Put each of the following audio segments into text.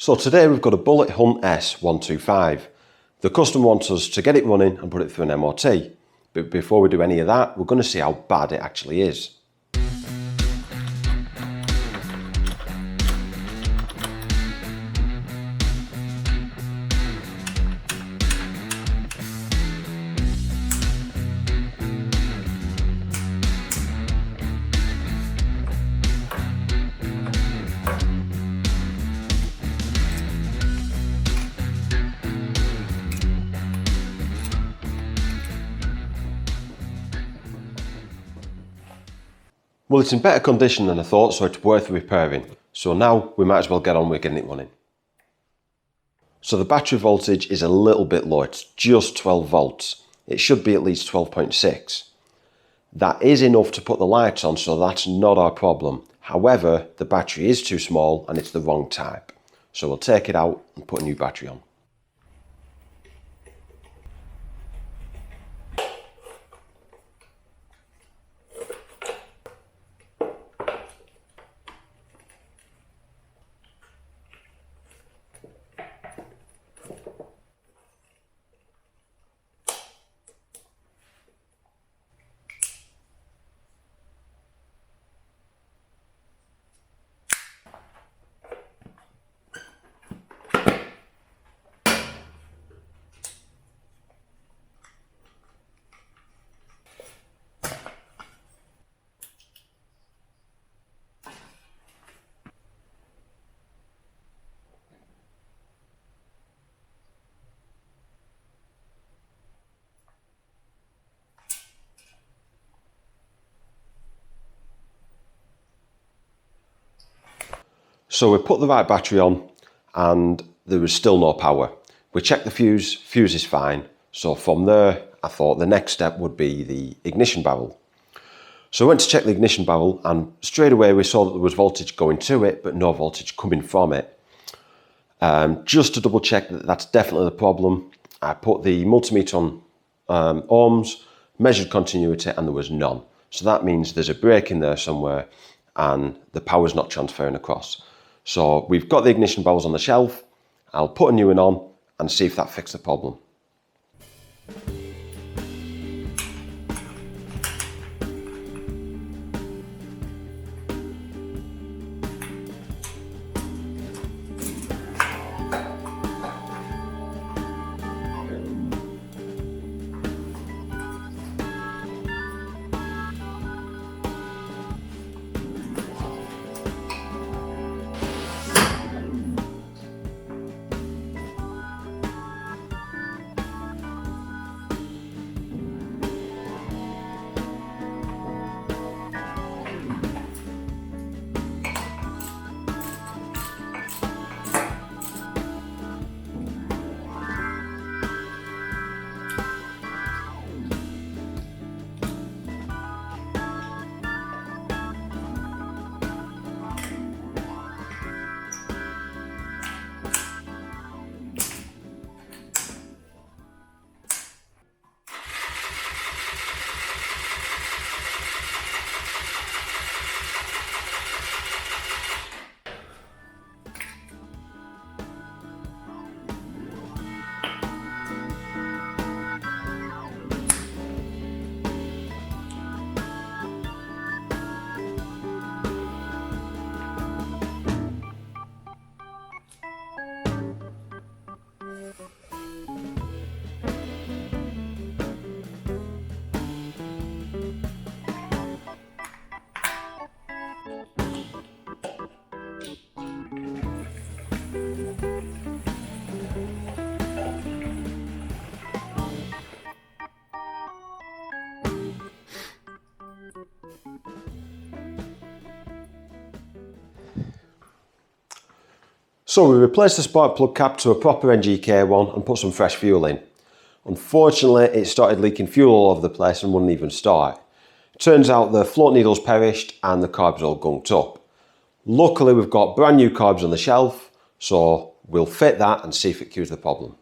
So today we've got a Bullit Hunt S125. The customer wants us to get it running and put it through an MOT. But before we do any of that, we're going to see how bad it actually is. Well, it's in better condition than I thought, so it's worth repairing. So now we might as well get on with getting it running. So the battery voltage is a little bit low, it's just 12 volts. It should be at least 12.6. That is enough to put the lights on, so that's not our problem. However, the battery is too small and it's the wrong type. So we'll take it out and put a new battery on. So we put the right battery on and there was still no power. We checked the fuse is fine. So from there, I thought the next step would be the ignition barrel. So I went to check the ignition barrel and straight away we saw that there was voltage going to it, but no voltage coming from it. Just to double check that that's definitely the problem, I put the multimeter on ohms, measured continuity, and there was none. So that means there's a break in there somewhere and the power's not transferring across. So we've got the ignition barrels on the shelf. I'll put a new one on and see if that fixed the problem. So we replaced the spark plug cap to a proper NGK one and put some fresh fuel in. Unfortunately, it started leaking fuel all over the place and wouldn't even start. Turns out the float needles perished and the carbs all gunked up. Luckily, we've got brand new carbs on the shelf, so we'll fit that and see if it cures the problem.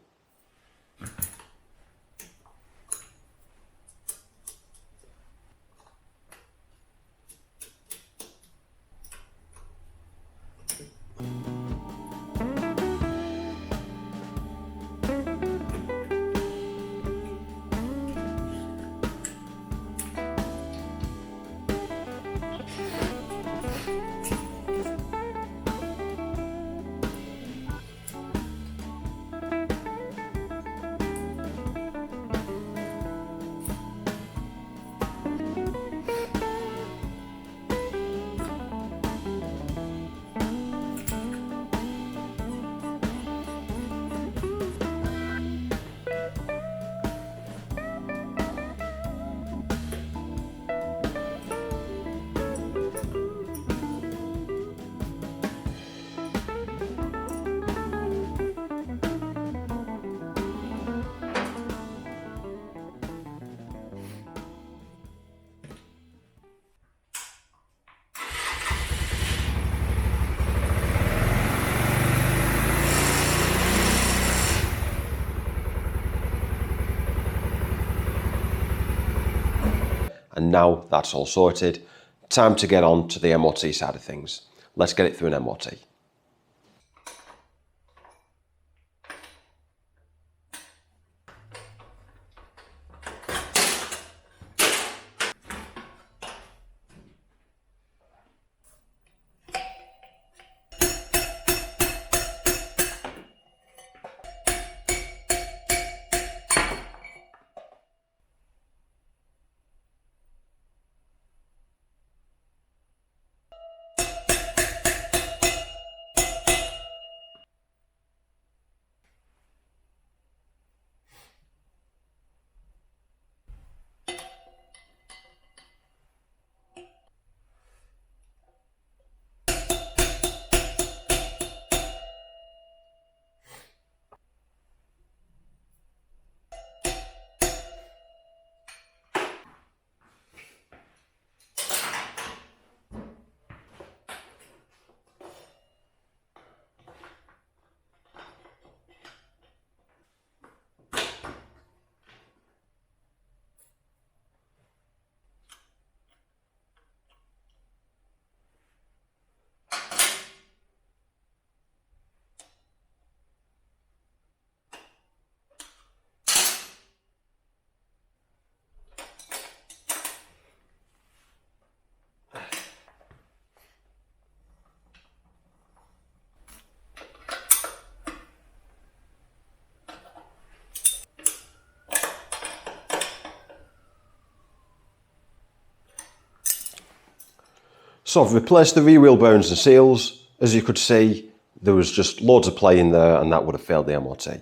And now that's all sorted, time to get on to the MOT side of things. Let's get it through an MOT. So I've replaced the rear wheel bearings and seals. As you could see, there was just loads of play in there and that would have failed the MOT.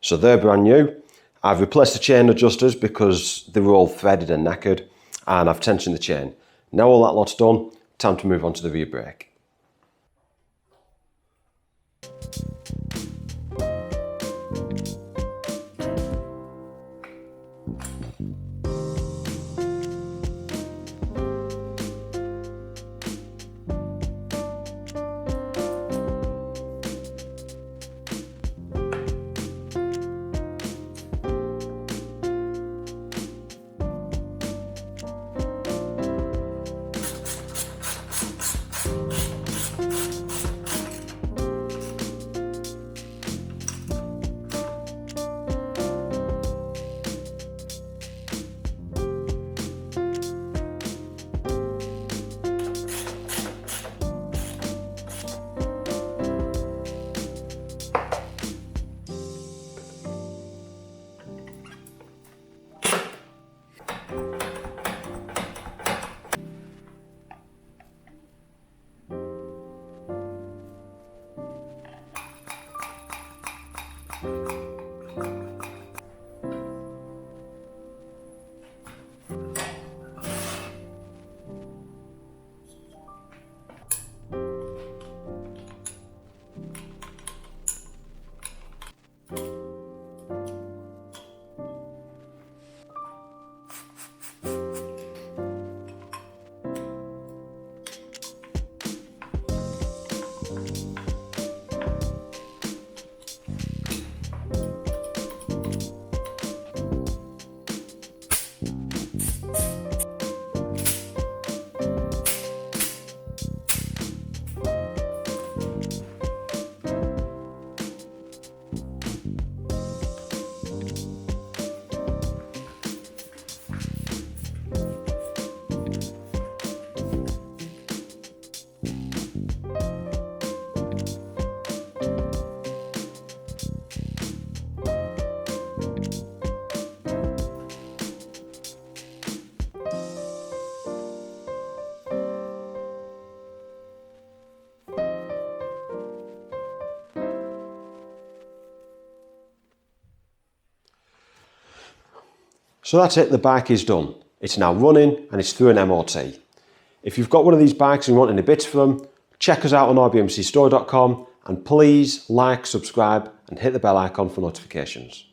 So they're brand new. I've replaced the chain adjusters because they were all threaded and knackered, and I've tensioned the chain. Now all that lot's done, time to move on to the rear brake. So that's it, the bike is done. It's now running and it's through an MOT. If you've got one of these bikes and you want any bits for them, check us out on rbmcstore.com and please like, subscribe and hit the bell icon for notifications.